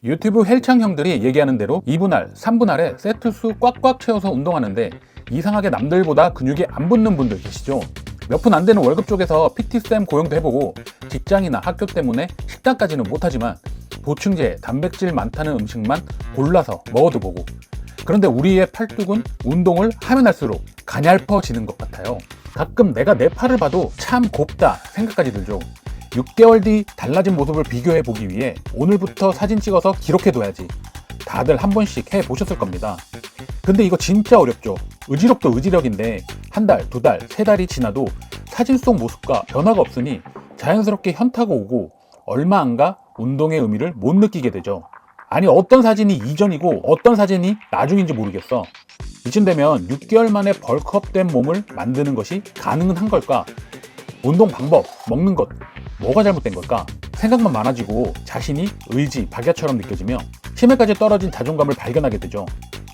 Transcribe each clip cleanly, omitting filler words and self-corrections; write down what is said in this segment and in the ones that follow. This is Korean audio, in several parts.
유튜브 헬창형들이 얘기하는 대로 2분할, 3분할에 세트 수 꽉꽉 채워서 운동하는데 이상하게 남들보다 근육이 안 붙는 분들 계시죠? 몇 푼 안 되는 월급 쪽에서 PT쌤 고용도 해보고 직장이나 학교 때문에 식단까지는 못하지만 보충제, 단백질 많다는 음식만 골라서 먹어도 보고, 그런데 우리의 팔뚝은 운동을 하면 할수록 가냘퍼지는 것 같아요. 가끔 내가 내 팔을 봐도 참 곱다 생각까지 들죠. 6개월 뒤 달라진 모습을 비교해 보기 위해 오늘부터 사진 찍어서 기록해둬야지. 다들 한 번씩 해보셨을 겁니다. 근데 이거 진짜 어렵죠. 의지력도 의지력인데 한 달, 두 달, 세 달이 지나도 사진 속 모습과 변화가 없으니 자연스럽게 현타가 오고 얼마 안 가 운동의 의미를 못 느끼게 되죠. 아니, 어떤 사진이 이전이고 어떤 사진이 나중인지 모르겠어. 이쯤 되면 6개월 만에 벌크업된 몸을 만드는 것이 가능한 걸까? 운동 방법, 먹는 것, 뭐가 잘못된 걸까? 생각만 많아지고 자신이 의지, 박야처럼 느껴지며 심해까지 떨어진 자존감을 발견하게 되죠.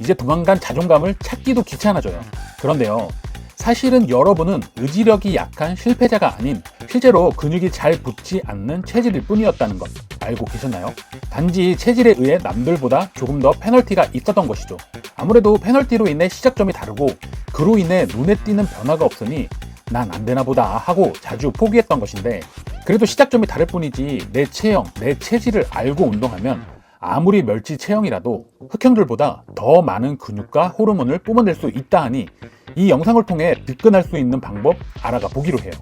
이제 조만간 자존감을 찾기도 귀찮아져요. 그런데요, 사실은 여러분은 의지력이 약한 실패자가 아닌 실제로 근육이 잘 붙지 않는 체질일 뿐이었다는 것 알고 계셨나요? 단지 체질에 의해 남들보다 조금 더 페널티가 있었던 것이죠. 아무래도 페널티로 인해 시작점이 다르고 그로 인해 눈에 띄는 변화가 없으니 난 안 되나 보다 하고 자주 포기했던 것인데, 그래도 시작점이 다를 뿐이지 내 체형, 내 체질을 알고 운동하면 아무리 멸치 체형이라도 흑형들보다 더 많은 근육과 호르몬을 뿜어낼 수 있다 하니 이 영상을 통해 접근할 수 있는 방법 알아가 보기로 해요.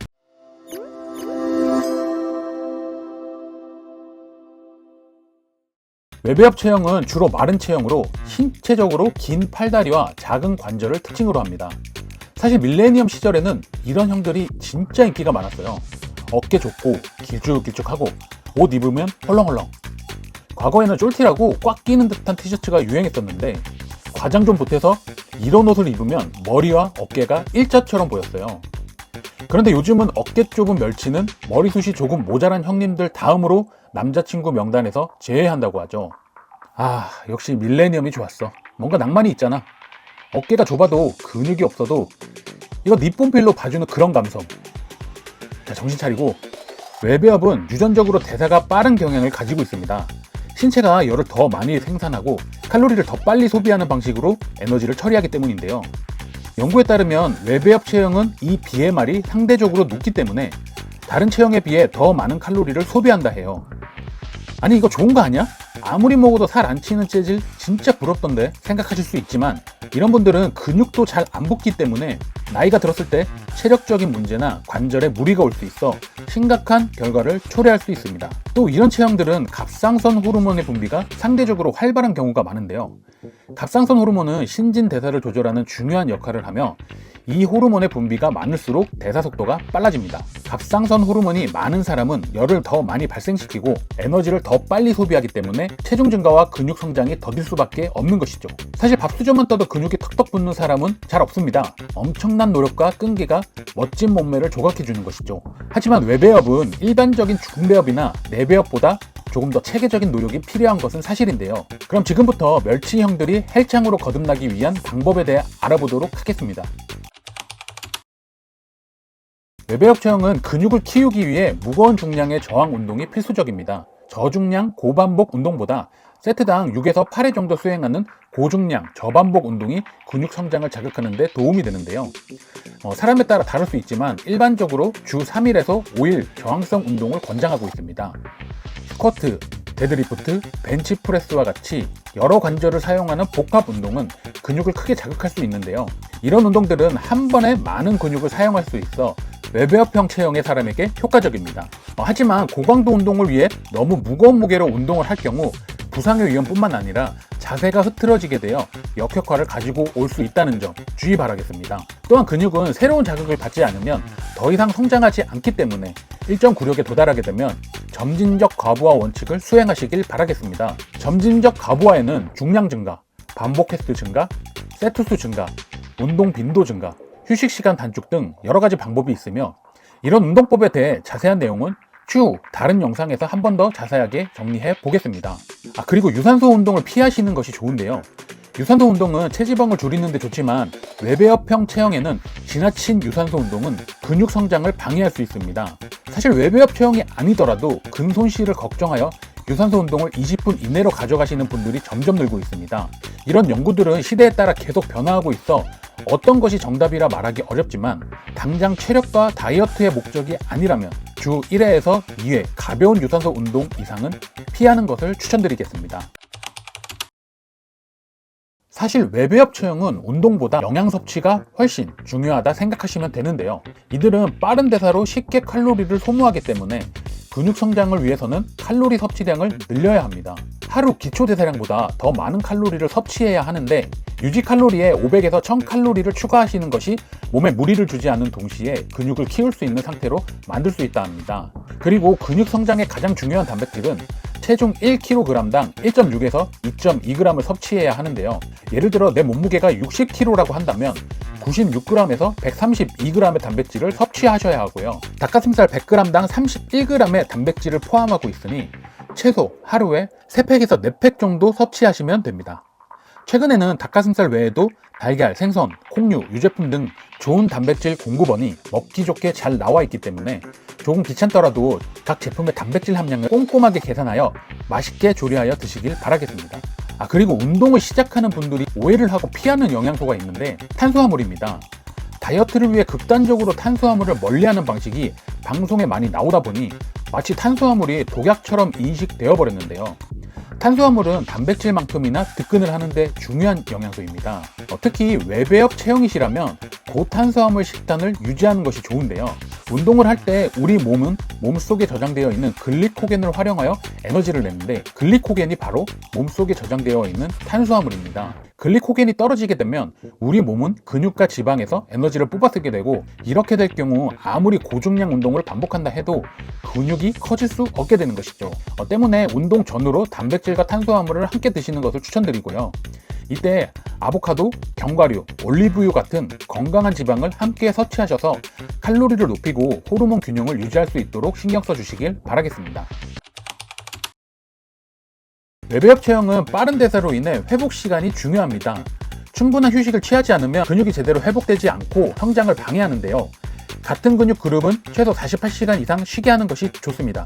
외배업 체형은 주로 마른 체형으로 신체적으로 긴 팔다리와 작은 관절을 특징으로 합니다. 사실 밀레니엄 시절에는 이런 형들이 진짜 인기가 많았어요. 어깨 좁고 길쭉길쭉하고 옷 입으면 헐렁헐렁. 과거에는 쫄티라고 꽉 끼는 듯한 티셔츠가 유행했었는데 과장 좀 보태서 이런 옷을 입으면 머리와 어깨가 일자처럼 보였어요. 그런데 요즘은 어깨 좁은 멸치는 머리숱이 조금 모자란 형님들 다음으로 남자친구 명단에서 제외한다고 하죠. 아, 역시 밀레니엄이 좋았어. 뭔가 낭만이 있잖아. 어깨가 좁아도 근육이 없어도 이거 니폰필로 봐주는 그런 감성. 자, 정신 차리고. 외배업은 유전적으로 대사가 빠른 경향을 가지고 있습니다. 신체가 열을 더 많이 생산하고 칼로리를 더 빨리 소비하는 방식으로 에너지를 처리하기 때문인데요. 연구에 따르면 외배업 체형은 이 BMR이 상대적으로 높기 때문에 다른 체형에 비해 더 많은 칼로리를 소비한다 해요. 아니, 이거 좋은 거 아니야? 아무리 먹어도 살 안 찌는 체질 진짜 부럽던데 생각하실 수 있지만, 이런 분들은 근육도 잘 안 붙기 때문에 나이가 들었을 때 체력적인 문제나 관절에 무리가 올 수 있어 심각한 결과를 초래할 수 있습니다. 또 이런 체형들은 갑상선 호르몬의 분비가 상대적으로 활발한 경우가 많은데요. 갑상선 호르몬은 신진대사를 조절하는 중요한 역할을 하며 이 호르몬의 분비가 많을수록 대사 속도가 빨라집니다. 갑상선 호르몬이 많은 사람은 열을 더 많이 발생시키고 에너지를 더 빨리 소비하기 때문에 체중 증가와 근육 성장이 더딜 수밖에 없는 것이죠. 사실 밥수저만 떠도 근육이 턱턱 붙는 사람은 잘 없습니다. 엄청난 노력과 끈기가 멋진 몸매를 조각해주는 것이죠. 하지만 외배업은 일반적인 중배업이나 내배업보다 조금 더 체계적인 노력이 필요한 것은 사실인데요. 그럼 지금부터 멸치형들이 헬창으로 거듭나기 위한 방법에 대해 알아보도록 하겠습니다. 외배업 체형은 근육을 키우기 위해 무거운 중량의 저항 운동이 필수적입니다. 저중량 고반복 운동보다 세트당 6에서 8회 정도 수행하는 고중량 저반복 운동이 근육 성장을 자극하는 데 도움이 되는데요. 사람에 따라 다를 수 있지만 일반적으로 주 3일에서 5일 저항성 운동을 권장하고 있습니다. 스쿼트, 데드리프트, 벤치프레스와 같이 여러 관절을 사용하는 복합 운동은 근육을 크게 자극할 수 있는데요. 이런 운동들은 한 번에 많은 근육을 사용할 수 있어 외배업형 체형의 사람에게 효과적입니다. 하지만 고강도 운동을 위해 너무 무거운 무게로 운동을 할 경우 부상의 위험뿐만 아니라 자세가 흐트러지게 되어 역효과를 가지고 올 수 있다는 점 주의 바라겠습니다. 또한 근육은 새로운 자극을 받지 않으면 더 이상 성장하지 않기 때문에 일정 구력에 도달하게 되면 점진적 과부하 원칙을 수행하시길 바라겠습니다. 점진적 과부하에는 중량 증가, 반복 횟수 증가, 세트 수 증가, 운동 빈도 증가, 휴식 시간 단축 등 여러 가지 방법이 있으며, 이런 운동법에 대해 자세한 내용은 추후 다른 영상에서 한 번 더 자세하게 정리해 보겠습니다. 그리고 유산소 운동을 피하시는 것이 좋은데요. 유산소 운동은 체지방을 줄이는 데 좋지만 외배업형 체형에는 지나친 유산소 운동은 근육 성장을 방해할 수 있습니다. 사실 외배업 체형이 아니더라도 근손실을 걱정하여 유산소 운동을 20분 이내로 가져가시는 분들이 점점 늘고 있습니다. 이런 연구들은 시대에 따라 계속 변화하고 있어 어떤 것이 정답이라 말하기 어렵지만 당장 체력과 다이어트의 목적이 아니라면 주 1회에서 2회 가벼운 유산소 운동 이상은 피하는 것을 추천드리겠습니다. 사실 외배업 체형은 운동보다 영양 섭취가 훨씬 중요하다 생각하시면 되는데요. 이들은 빠른 대사로 쉽게 칼로리를 소모하기 때문에 근육 성장을 위해서는 칼로리 섭취량을 늘려야 합니다. 하루 기초 대사량보다 더 많은 칼로리를 섭취해야 하는데 유지 칼로리에 500에서 1000칼로리를 추가하시는 것이 몸에 무리를 주지 않는 동시에 근육을 키울 수 있는 상태로 만들 수 있다 합니다. 그리고 근육 성장에 가장 중요한 단백질은 체중 1kg당 1.6에서 2.2g을 섭취해야 하는데요. 예를 들어 내 몸무게가 60kg라고 한다면 96g에서 132g의 단백질을 섭취하셔야 하고요. 닭가슴살 100g당 31g의 단백질을 포함하고 있으니 최소 하루에 3팩에서 4팩 정도 섭취하시면 됩니다. 최근에는 닭가슴살 외에도 달걀, 생선, 콩류, 유제품 등 좋은 단백질 공급원이 먹기 좋게 잘 나와 있기 때문에 조금 귀찮더라도 각 제품의 단백질 함량을 꼼꼼하게 계산하여 맛있게 조리하여 드시길 바라겠습니다. 그리고 운동을 시작하는 분들이 오해를 하고 피하는 영양소가 있는데 탄수화물입니다. 다이어트를 위해 극단적으로 탄수화물을 멀리하는 방식이 방송에 많이 나오다 보니 마치 탄수화물이 독약처럼 인식되어 버렸는데요. 탄수화물은 단백질만큼이나 득근을 하는데 중요한 영양소입니다. 특히 외배업 체형이시라면 고탄수화물 식단을 유지하는 것이 좋은데요. 운동을 할 때 우리 몸은 몸속에 저장되어 있는 글리코겐을 활용하여 에너지를 내는데 글리코겐이 바로 몸속에 저장되어 있는 탄수화물입니다. 글리코겐이 떨어지게 되면 우리 몸은 근육과 지방에서 에너지를 뽑아쓰게 되고 이렇게 될 경우 아무리 고중량 운동을 반복한다 해도 근육이 커질 수 없게 되는 것이죠. 때문에 운동 전후로 단백질과 탄수화물을 함께 드시는 것을 추천드리고요. 이때 아보카도, 견과류, 올리브유 같은 건강한 지방을 함께 섭취하셔서 칼로리를 높이고 호르몬 균형을 유지할 수 있도록 신경 써주시길 바라겠습니다. 외배업 체형은 빠른 대사로 인해 회복 시간이 중요합니다. 충분한 휴식을 취하지 않으면 근육이 제대로 회복되지 않고 성장을 방해하는데요. 같은 근육 그룹은 최소 48시간 이상 쉬게 하는 것이 좋습니다.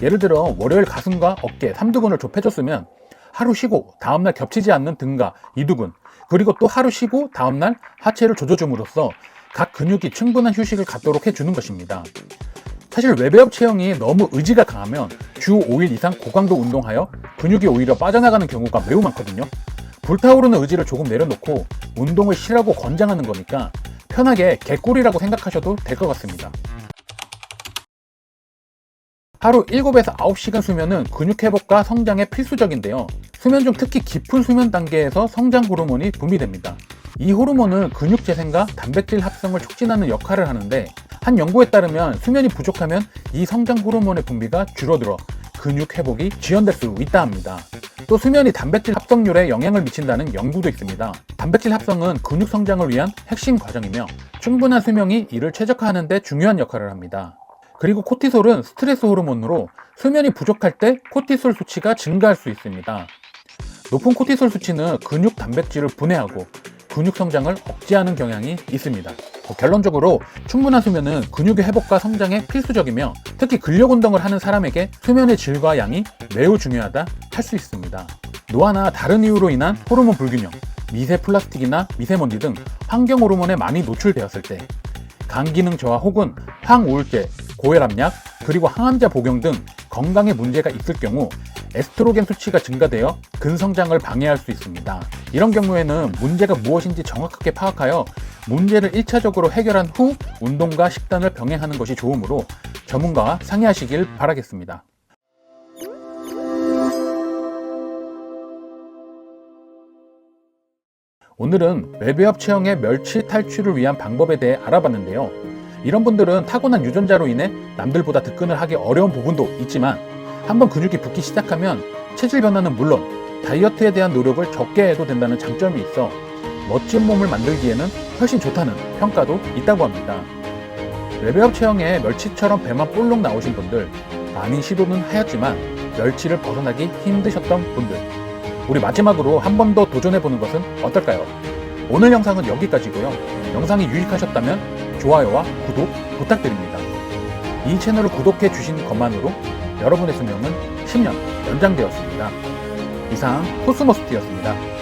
예를 들어 월요일 가슴과 어깨, 삼두근을 좁혀줬으면 하루 쉬고 다음날 겹치지 않는 등과 이두근, 그리고 또 하루 쉬고 다음날 하체를 조져줌으로써 각 근육이 충분한 휴식을 갖도록 해주는 것입니다. 사실 외배업 체형이 너무 의지가 강하면 주 5일 이상 고강도 운동하여 근육이 오히려 빠져나가는 경우가 매우 많거든요. 불타오르는 의지를 조금 내려놓고 운동을 쉬라고 권장하는 거니까 편하게 개꿀이라고 생각하셔도 될 것 같습니다. 하루 7에서 9시간 수면은 근육 회복과 성장에 필수적인데요. 수면 중 특히 깊은 수면 단계에서 성장 호르몬이 분비됩니다. 이 호르몬은 근육 재생과 단백질 합성을 촉진하는 역할을 하는데 한 연구에 따르면 수면이 부족하면 이 성장 호르몬의 분비가 줄어들어 근육 회복이 지연될 수 있다 합니다. 또 수면이 단백질 합성률에 영향을 미친다는 연구도 있습니다. 단백질 합성은 근육 성장을 위한 핵심 과정이며 충분한 수면이 이를 최적화하는 데 중요한 역할을 합니다. 그리고 코티솔은 스트레스 호르몬으로 수면이 부족할 때 코티솔 수치가 증가할 수 있습니다. 높은 코티솔 수치는 근육 단백질을 분해하고 근육 성장을 억제하는 경향이 있습니다. 결론적으로 충분한 수면은 근육의 회복과 성장에 필수적이며 특히 근력 운동을 하는 사람에게 수면의 질과 양이 매우 중요하다 할 수 있습니다. 노화나 다른 이유로 인한 호르몬 불균형, 미세 플라스틱이나 미세먼지 등 환경 호르몬에 많이 노출되었을 때, 간 기능 저하 혹은 항우울제, 고혈압약, 그리고 항암제 복용 등 건강에 문제가 있을 경우 에스트로겐 수치가 증가되어 근성장을 방해할 수 있습니다. 이런 경우에는 문제가 무엇인지 정확하게 파악하여 문제를 1차적으로 해결한 후 운동과 식단을 병행하는 것이 좋으므로 전문가와 상의하시길 바라겠습니다. 오늘은 외배업 체형의 멸치 탈출을 위한 방법에 대해 알아봤는데요. 이런 분들은 타고난 유전자로 인해 남들보다 득근을 하기 어려운 부분도 있지만 한번 근육이 붙기 시작하면 체질 변화는 물론 다이어트에 대한 노력을 적게 해도 된다는 장점이 있어 멋진 몸을 만들기에는 훨씬 좋다는 평가도 있다고 합니다. 외배업 체형에 멸치처럼 배만 볼록 나오신 분들, 많이 시도는 하였지만 멸치를 벗어나기 힘드셨던 분들, 우리 마지막으로 한 번 더 도전해보는 것은 어떨까요? 오늘 영상은 여기까지고요. 영상이 유익하셨다면 좋아요와 구독 부탁드립니다. 이 채널을 구독해 주신 것만으로 여러분의 수명은 10년 연장되었습니다. 이상 코스모스티였습니다.